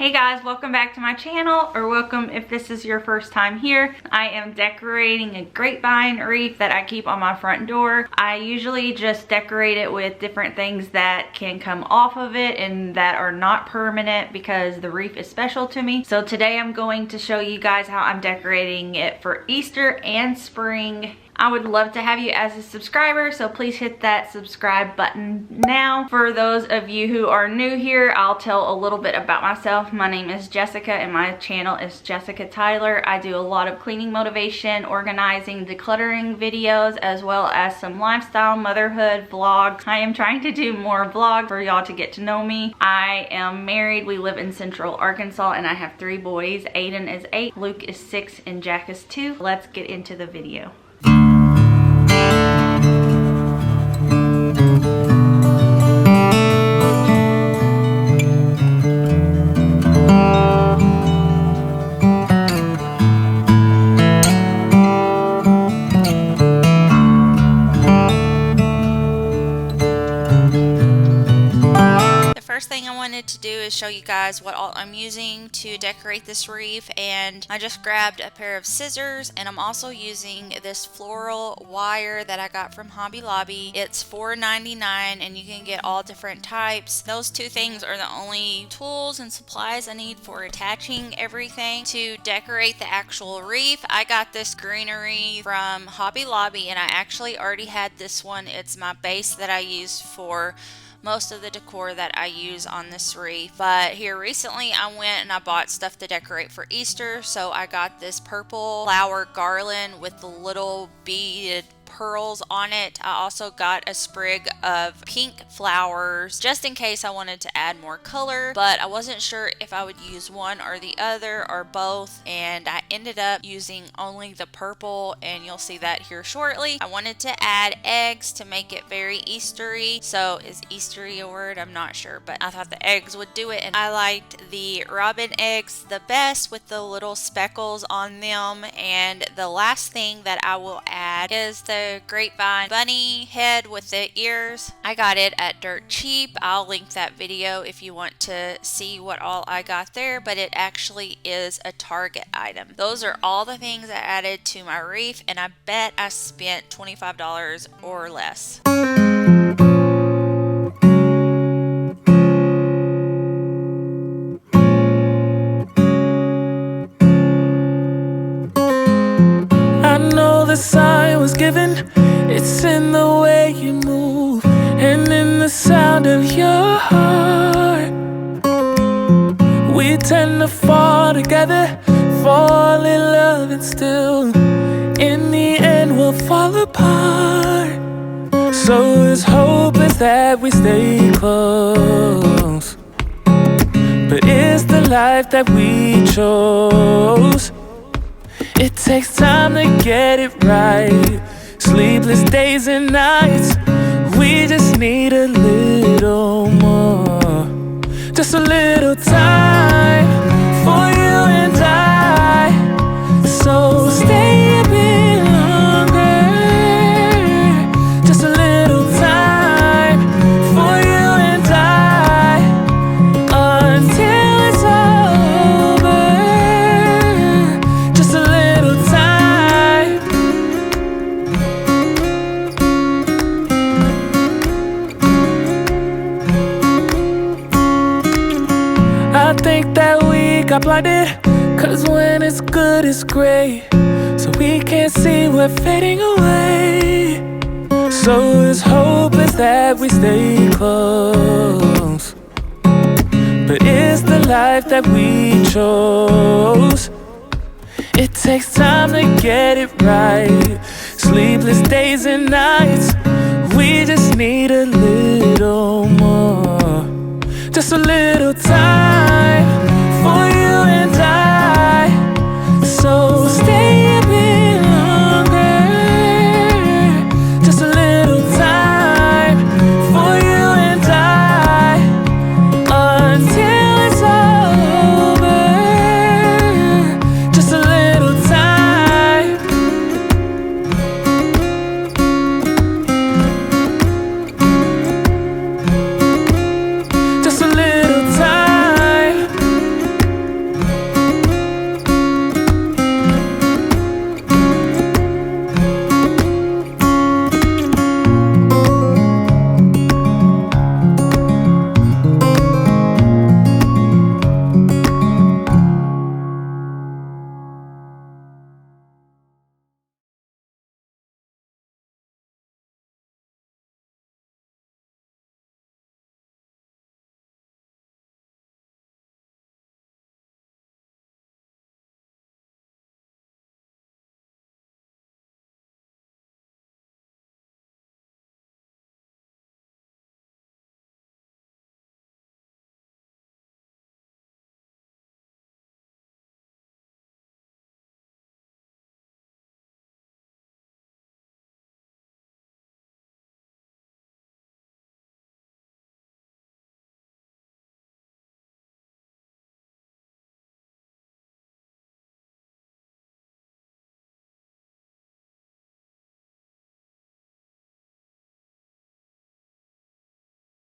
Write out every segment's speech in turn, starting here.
Hey guys, welcome back to my channel, or welcome if this is your first time here. I am decorating a grapevine wreath that I keep on my front door. I usually just decorate it with different things that can come off of it and that are not permanent because the wreath is special to me. So today I'm going to show you guys how I'm decorating it for Easter and spring. I would love to have you as a subscriber, so please hit that subscribe button now. For those of you who are new here, I'll tell a little bit about myself. My name is Jessica and my channel is Jessica Tyler. I do a lot of cleaning motivation, organizing, decluttering videos, as well as some lifestyle, motherhood vlogs. I am trying to do more vlogs for y'all to get to know me. I am married. We live in Central Arkansas and I have 3 boys. Aiden is 8, Luke is 6, and Jack is 2. Let's get into the video. First thing I wanted to do is show you guys what all I'm using to decorate this wreath, and I just grabbed a pair of scissors, and I'm also using this floral wire that I got from Hobby Lobby. It's $4.99 and you can get all different types. Those 2 things are the only tools and supplies I need for attaching everything to decorate the actual wreath. I got this greenery from Hobby Lobby and I actually already had this one. It's my base that I use for most of the decor that I use on this wreath. But here recently I went and I bought stuff to decorate for Easter, so I got this purple flower garland with the little beaded pearls on it. I also got a sprig of pink flowers just in case I wanted to add more color, but I wasn't sure if I would use one or the other or both, and I ended up using only the purple, and you'll see that here shortly. I wanted to add eggs to make it very Eastery. So is Eastery a word? I'm not sure, but I thought the eggs would do it, and I liked the robin eggs the best with the little speckles on them. And the last thing that I will add is the grapevine bunny head with the ears. I got it at Dirt Cheap. I'll link that video if you want to see what all I got there, but it actually is a Target item. Those are all the things I added to my wreath, and I bet I spent $25 or less. I know the sign was given, it's in the way you move and in the sound of your heart. We tend to fall together, fall in love, and still in the end we'll fall apart. So it's hopeless that we stay close, but it's the life that we chose. It takes time to get it right, sleepless days and nights. We just need a little more, just a little time for you and I. So stay a bit longer, just a little time for you and I, until it's over. Just a little time. I think that we got blinded, cause when it's good it's great, so we can't see we're fading away. So it's hopeless that we stay close, but it's the life that we chose. It takes time to get it right, sleepless days and nights. We just need a little more, just a little time for you and I. So stay a bit longer, just a little time for you and I, until it's over. Just a little time. Just a little time.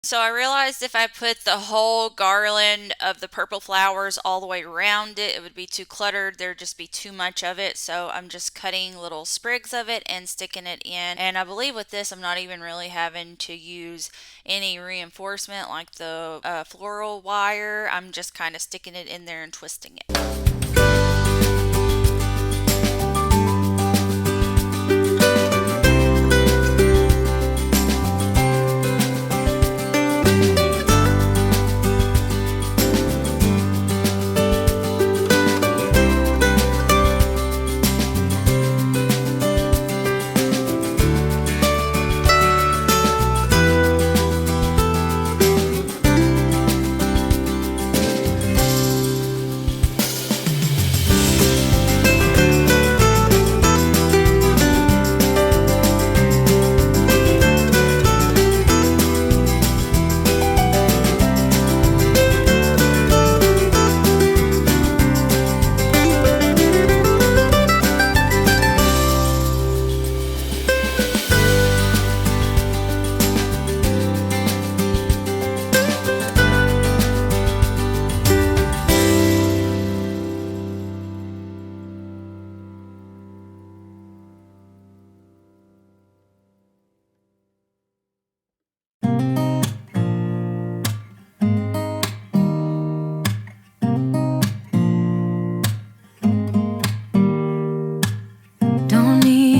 So I realized if I put the whole garland of the purple flowers all the way around it, it would be too cluttered. There'd just be too much of it. So I'm just cutting little sprigs of it and sticking it in. And I believe with this, I'm not even really having to use any reinforcement like the floral wire. I'm just kind of sticking it in there and twisting it.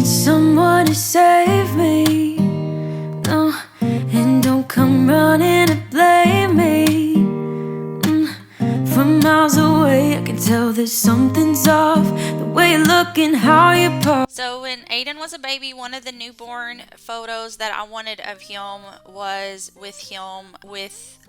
Someone to save me, no, and don't come running to blame me. From miles away, I can tell that something's off. The way you look and how you pop. So when Aiden was a baby, one of the newborn photos that I wanted of him was with him with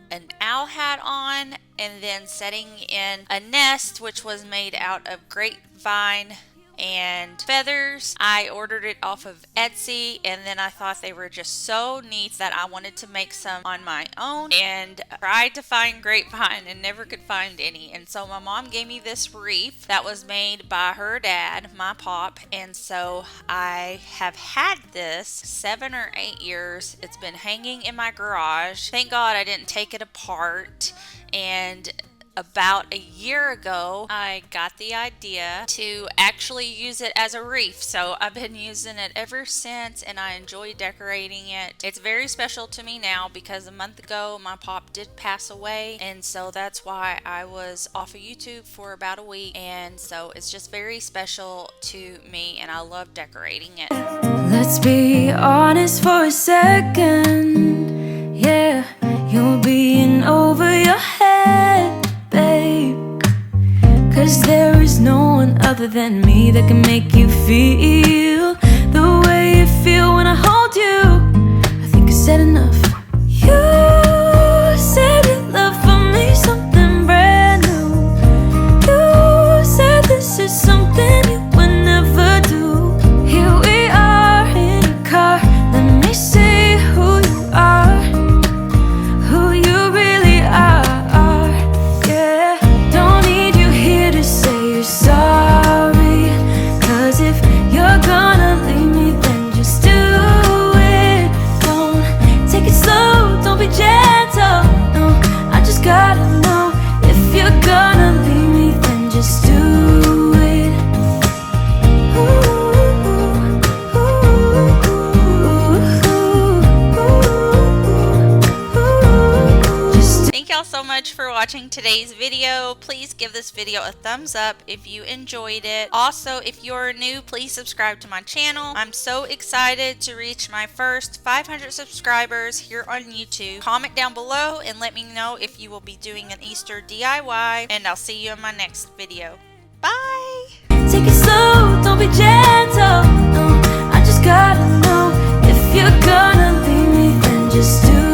an owl hat on, and then setting in a nest which was made out of grapevine and feathers. I ordered it off of Etsy, and then I thought they were just so neat that I wanted to make some on my own, and tried to find grapevine and never could find any. And so my mom gave me this wreath that was made by her dad, my pop, and so I have had this 7 or 8 years. It's been hanging in my garage. Thank God I didn't take it apart. And about a year ago, I got the idea to actually use it as a wreath. So I've been using it ever since, and I enjoy decorating it. It's very special to me now because a month ago my pop did pass away, and so that's why I was off of YouTube for about a week. And so it's just very special to me, and I love decorating it. Let's be honest for a second. Yeah, you're being over your head, babe, 'cause there is no one other than me that can make you feel the way you feel when I hold you. I think I said enough. You said your love for me something brand new. You said this is something you would never do. Here we are in a car. Let me see who you are, who you really are. Sorry, 'cause if you're gonna leave me, then just do it. Don't take it slow, don't be gentle. No, I just gotta know, if you're gonna leave me, then just do it. Thank y'all so much for watching today's video. Please give this video a thumbs up if you enjoyed it. Also, if you're new, please subscribe to my channel. I'm so excited to reach my first 500 subscribers here on YouTube. Comment down below and let me know if you will be doing an Easter DIY, and I'll see you in my next video. Bye! Take it slow, don't be gentle. No, I just gotta know, if you're gonna leave me, then just do